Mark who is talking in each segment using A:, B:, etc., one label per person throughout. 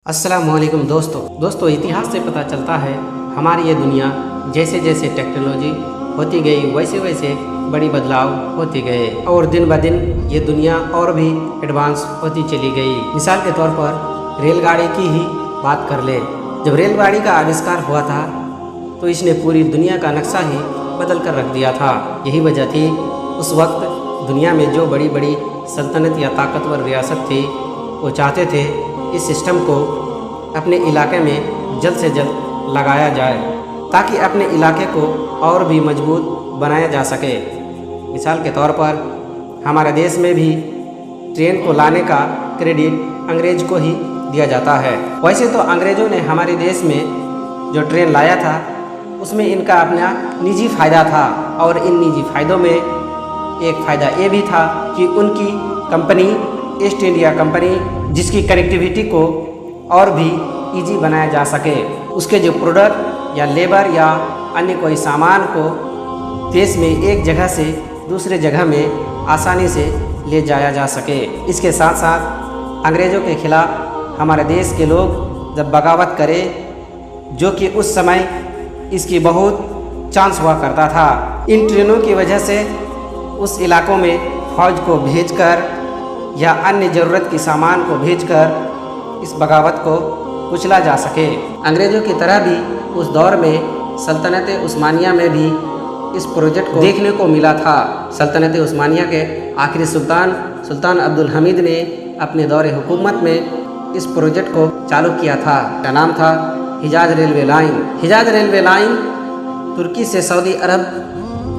A: अस्सलामुअलैकुम दोस्तों इतिहास से पता चलता है हमारी ये दुनिया जैसे जैसे टेक्नोलॉजी होती गई वैसे वैसे बड़ी बदलाव होते गए और दिन ब दिन ये दुनिया और भी एडवांस होती चली गई। मिसाल के तौर पर रेलगाड़ी की ही बात कर ले। जब रेलगाड़ी का आविष्कार हुआ था तो इसने पूरी दुनिया का नक्शा ही बदल कर रख दिया था। यही वजह थी उस वक्त दुनिया में जो बड़ी बड़ी सल्तनत या ताकतवर रियासत थी वो चाहते थे इस सिस्टम को अपने इलाके में जल्द से जल्द लगाया जाए ताकि अपने इलाके को और भी मजबूत बनाया जा सके। मिसाल के तौर पर हमारे देश में भी ट्रेन को लाने का क्रेडिट अंग्रेज को ही दिया जाता है। वैसे तो अंग्रेज़ों ने हमारे देश में जो ट्रेन लाया था उसमें इनका अपना निजी फ़ायदा था और इन निजी फ़ायदों में एक फ़ायदा ये भी था कि उनकी कंपनी ईस्ट इंडिया कंपनी जिसकी कनेक्टिविटी को और भी इजी बनाया जा सके, उसके जो प्रोडक्ट या लेबर या अन्य कोई सामान को देश में एक जगह से दूसरे जगह में आसानी से ले जाया जा सके। इसके साथ साथ अंग्रेज़ों के खिलाफ़ हमारे देश के लोग जब बगावत करे, जो कि उस समय इसकी बहुत चांस हुआ करता था, इन ट्रेनों की वजह से उस इलाकों में फ़ौज को भेजकर या अन्य ज़रूरत की सामान को भेजकर इस बगावत को कुचला जा सके। अंग्रेज़ों की तरह भी उस दौर में सल्तनत उस्मानिया में भी इस प्रोजेक्ट को देखने को मिला था। सल्तनत उस्मानिया के आखिरी सुल्तान अब्दुल हमीद ने अपने दौरे हुकूमत में इस प्रोजेक्ट को चालू किया था। इसका नाम था हिजाज रेलवे लाइन। हिजाज रेलवे लाइन तुर्की से सऊदी अरब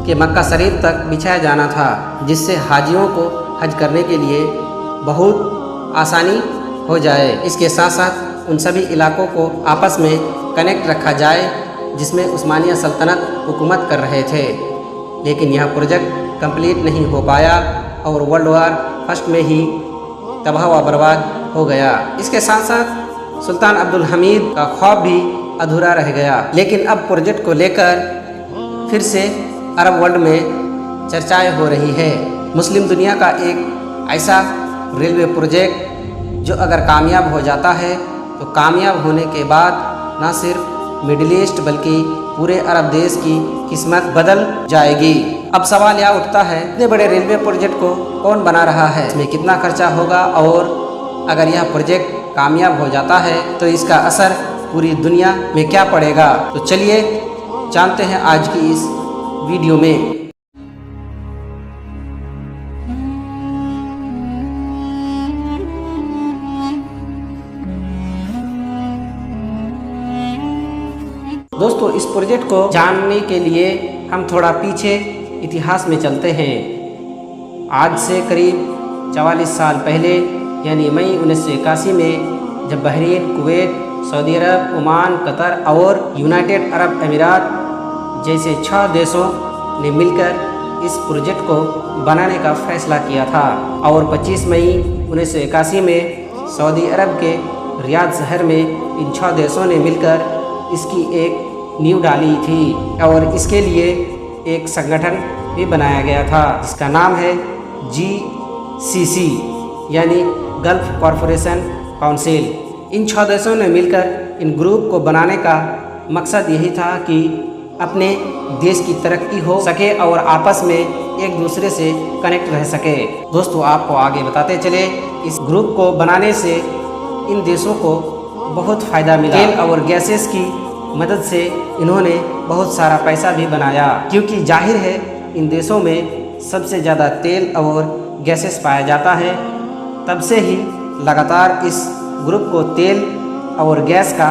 A: के मक्का शरीफ तक बिछाया जाना था, जिससे हाजियों को हज करने के लिए बहुत आसानी हो जाए। इसके साथ साथ उन सभी इलाकों को आपस में कनेक्ट रखा जाए जिसमें उस्मानिया सल्तनत हुकूमत कर रहे थे। लेकिन यह प्रोजेक्ट कंप्लीट नहीं हो पाया और वर्ल्ड वार फर्स्ट में ही तबाह व बर्बाद हो गया। इसके साथ साथ सुल्तान अब्दुल हमीद का ख्वाब भी अधूरा रह गया। लेकिन अब प्रोजेक्ट को लेकर फिर से अरब वर्ल्ड में चर्चाएं हो रही है। मुस्लिम दुनिया का एक ऐसा रेलवे प्रोजेक्ट जो अगर कामयाब हो जाता है तो कामयाब होने के बाद न सिर्फ मिडिल ईस्ट बल्कि पूरे अरब देश की किस्मत बदल जाएगी। अब सवाल यह उठता है, इतने बड़े रेलवे प्रोजेक्ट को कौन बना रहा है, इसमें कितना खर्चा होगा और अगर यह प्रोजेक्ट कामयाब हो जाता है तो इसका असर पूरी दुनिया में क्या पड़ेगा। तो चलिए जानते हैं आज की इस वीडियो में। दोस्तों इस प्रोजेक्ट को जानने के लिए हम थोड़ा पीछे इतिहास में चलते हैं। आज से करीब 44 साल पहले यानी मई 1981 में जब बहरीन, कुवैत, सऊदी अरब, ओमान, कतर और यूनाइटेड अरब अमीरात जैसे 6 देशों ने मिलकर इस प्रोजेक्ट को बनाने का फैसला किया था और 25 मई 1981 में सऊदी अरब के रियाद शहर में इन 6 देशों ने मिलकर इसकी एक नींव डाली थी और इसके लिए एक संगठन भी बनाया गया था जिसका नाम है GCC यानी गल्फ कॉरपोरेशन काउंसिल। इन 6 देशों ने मिलकर इन ग्रुप को बनाने का मकसद यही था कि अपने देश की तरक्की हो सके और आपस में एक दूसरे से कनेक्ट रह सके। दोस्तों आपको आगे बताते चले, इस ग्रुप को बनाने से इन देशों को बहुत फ़ायदा मिला। तेल और गैसेस की मदद से इन्होंने बहुत सारा पैसा भी बनाया, क्योंकि जाहिर है इन देशों में सबसे ज़्यादा तेल और गैसेस पाया जाता है। तब से ही लगातार इस ग्रुप को तेल और गैस का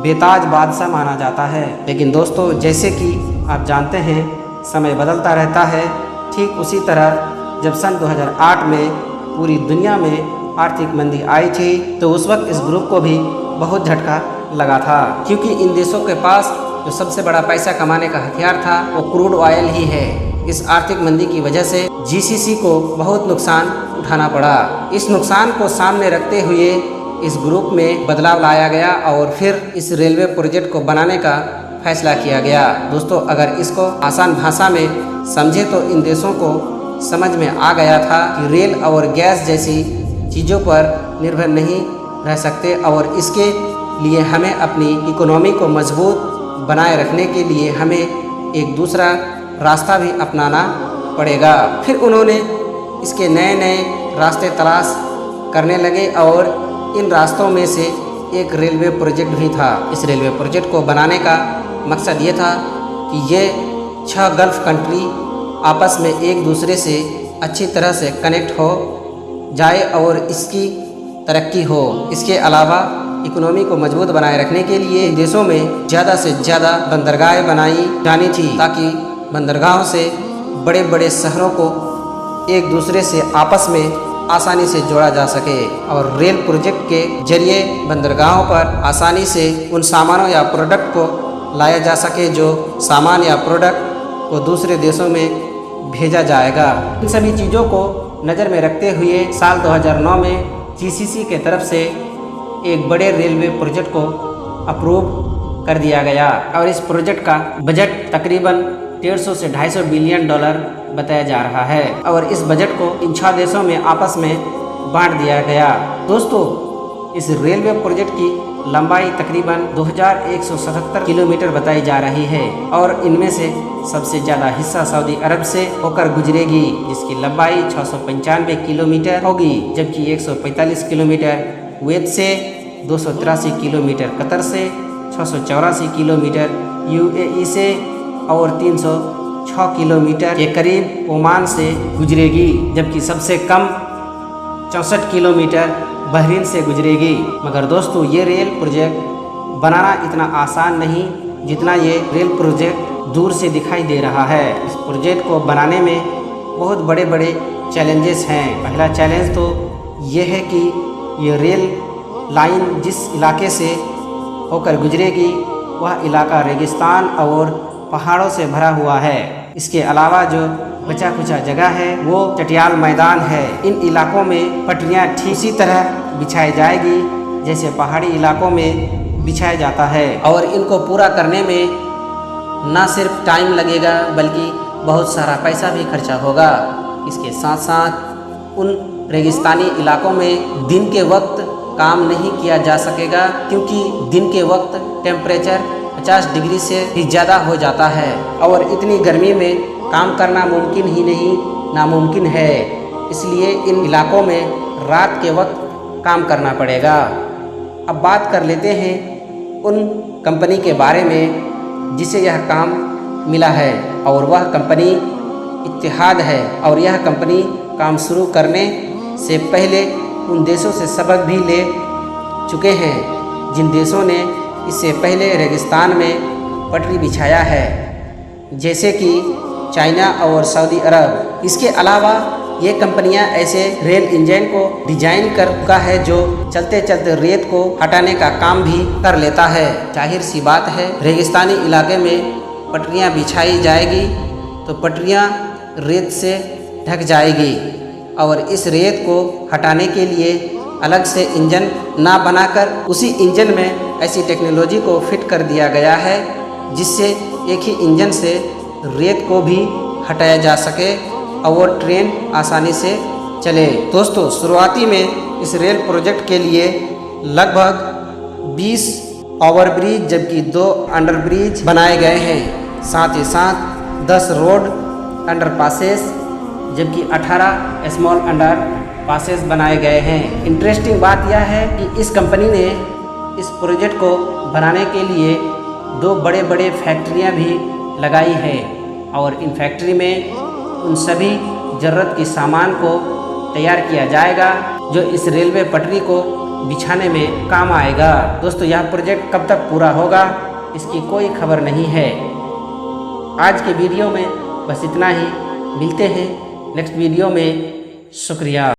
A: बेताज बादशाह माना जाता है। लेकिन दोस्तों जैसे कि आप जानते हैं समय बदलता रहता है, ठीक उसी तरह जब सन 2008 में पूरी दुनिया में आर्थिक मंदी आई थी तो उस वक्त इस ग्रुप को भी बहुत झटका लगा था, क्योंकि इन देशों के पास जो सबसे बड़ा पैसा कमाने का हथियार था वो क्रूड ऑयल ही है। इस आर्थिक मंदी की वजह से GCC को बहुत नुकसान उठाना पड़ा। इस नुकसान को सामने रखते हुए इस ग्रुप में बदलाव लाया गया और फिर इस रेलवे प्रोजेक्ट को बनाने का फैसला किया गया। दोस्तों अगर इसको आसान भाषा में समझे तो इन देशों को समझ में आ गया था कि रेल और गैस जैसी चीज़ों पर निर्भर नहीं रह सकते और इसके लिए हमें अपनी इकोनॉमी को मजबूत बनाए रखने के लिए हमें एक दूसरा रास्ता भी अपनाना पड़ेगा। फिर उन्होंने इसके नए नए रास्ते तलाश करने लगे और इन रास्तों में से एक रेलवे प्रोजेक्ट भी था। इस रेलवे प्रोजेक्ट को बनाने का मकसद ये था कि ये 6 गल्फ़ कंट्री आपस में एक दूसरे से अच्छी तरह से कनेक्ट हो जाए और इसकी तरक्की हो। इसके अलावा इकोनॉमी को मजबूत बनाए रखने के लिए देशों में ज़्यादा से ज़्यादा बंदरगाहें बनाई जानी थी ताकि बंदरगाहों से बड़े बड़े शहरों को एक दूसरे से आपस में आसानी से जोड़ा जा सके और रेल प्रोजेक्ट के जरिए बंदरगाहों पर आसानी से उन सामानों या प्रोडक्ट को लाया जा सके जो सामान या प्रोडक्ट को दूसरे देशों में भेजा जाएगा। इन सभी चीज़ों को नज़र में रखते हुए साल 2009 में जीसीसी के तरफ से एक बड़े रेलवे प्रोजेक्ट को अप्रूव कर दिया गया और इस प्रोजेक्ट का बजट तकरीबन 150 से 250 बिलियन डॉलर बताया जा रहा है और इस बजट को इन 6 देशों में आपस में बांट दिया गया। दोस्तों, इस रेलवे प्रोजेक्ट की लंबाई तकरीबन 2177 किलोमीटर बताई जा रही है और इनमें से सबसे ज़्यादा हिस्सा सऊदी अरब से होकर गुजरेगी जिसकी लंबाई 695 किलोमीटर होगी, जबकि 145 किलोमीटर कुवैत से, 283 किलोमीटर कतर से, 684 किलोमीटर यूएई से और 306 किलोमीटर के करीब ओमान से गुजरेगी, जबकि सबसे कम 64 किलोमीटर बहरीन से गुजरेगी। मगर दोस्तों, ये रेल प्रोजेक्ट बनाना इतना आसान नहीं जितना ये रेल प्रोजेक्ट दूर से दिखाई दे रहा है। इस प्रोजेक्ट को बनाने में बहुत बड़े बड़े चैलेंजेस हैं। पहला चैलेंज तो ये है कि ये रेल लाइन जिस इलाके से होकर गुजरेगी वह इलाका रेगिस्तान और पहाड़ों से भरा हुआ है। इसके अलावा जो बचा खुचा जगह है वो चटियाल मैदान है। इन इलाकों में पटरियाँ ठीक इसी तरह बिछाई जाएगी जैसे पहाड़ी इलाकों में बिछाया जाता है और इनको पूरा करने में ना सिर्फ टाइम लगेगा बल्कि बहुत सारा पैसा भी खर्चा होगा। इसके साथ साथ उन रेगिस्तानी इलाकों में दिन के वक्त काम नहीं किया जा सकेगा क्योंकि दिन के वक्त टेम्परेचर 50 डिग्री से भी ज़्यादा हो जाता है और इतनी गर्मी में काम करना मुमकिन ही नहीं नामुमकिन है। इसलिए इन इलाकों में रात के वक्त काम करना पड़ेगा। अब बात कर लेते हैं उन कंपनी के बारे में जिसे यह काम मिला है और वह कंपनी इत्तेहाद है और यह कंपनी काम शुरू करने से पहले उन देशों से सबक भी ले चुके हैं जिन देशों ने इससे पहले रेगिस्तान में पटरी बिछाया है, जैसे कि चाइना और सऊदी अरब। इसके अलावा ये कंपनियां ऐसे रेल इंजन को डिजाइन कर चुका है जो चलते चलते रेत को हटाने का काम भी कर लेता है। जाहिर सी बात है, रेगिस्तानी इलाके में पटरियां बिछाई जाएगी तो पटरियां रेत से ढक जाएगी और इस रेत को हटाने के लिए अलग से इंजन ना बनाकर उसी इंजन में ऐसी टेक्नोलॉजी को फिट कर दिया गया है जिससे एक ही इंजन से रेत को भी हटाया जा सके और ट्रेन आसानी से चले। दोस्तों, शुरुआती में इस रेल प्रोजेक्ट के लिए लगभग 20 ओवरब्रिज जबकि 2 अंडरब्रिज बनाए गए हैं। साथ ही साथ 10 रोड अंडरपासेस जबकि 18 स्मॉल अंडर पासेस बनाए गए हैं। इंटरेस्टिंग बात यह है कि इस कंपनी ने इस प्रोजेक्ट को बनाने के लिए 2 बड़े बड़े फैक्ट्रियां भी लगाई है और इन फैक्ट्री में उन सभी ज़रूरत की सामान को तैयार किया जाएगा जो इस रेलवे पटरी को बिछाने में काम आएगा। दोस्तों, यह प्रोजेक्ट कब तक पूरा होगा इसकी कोई खबर नहीं है। आज के वीडियो में बस इतना ही। मिलते हैं नेक्स्ट वीडियो में। शुक्रिया।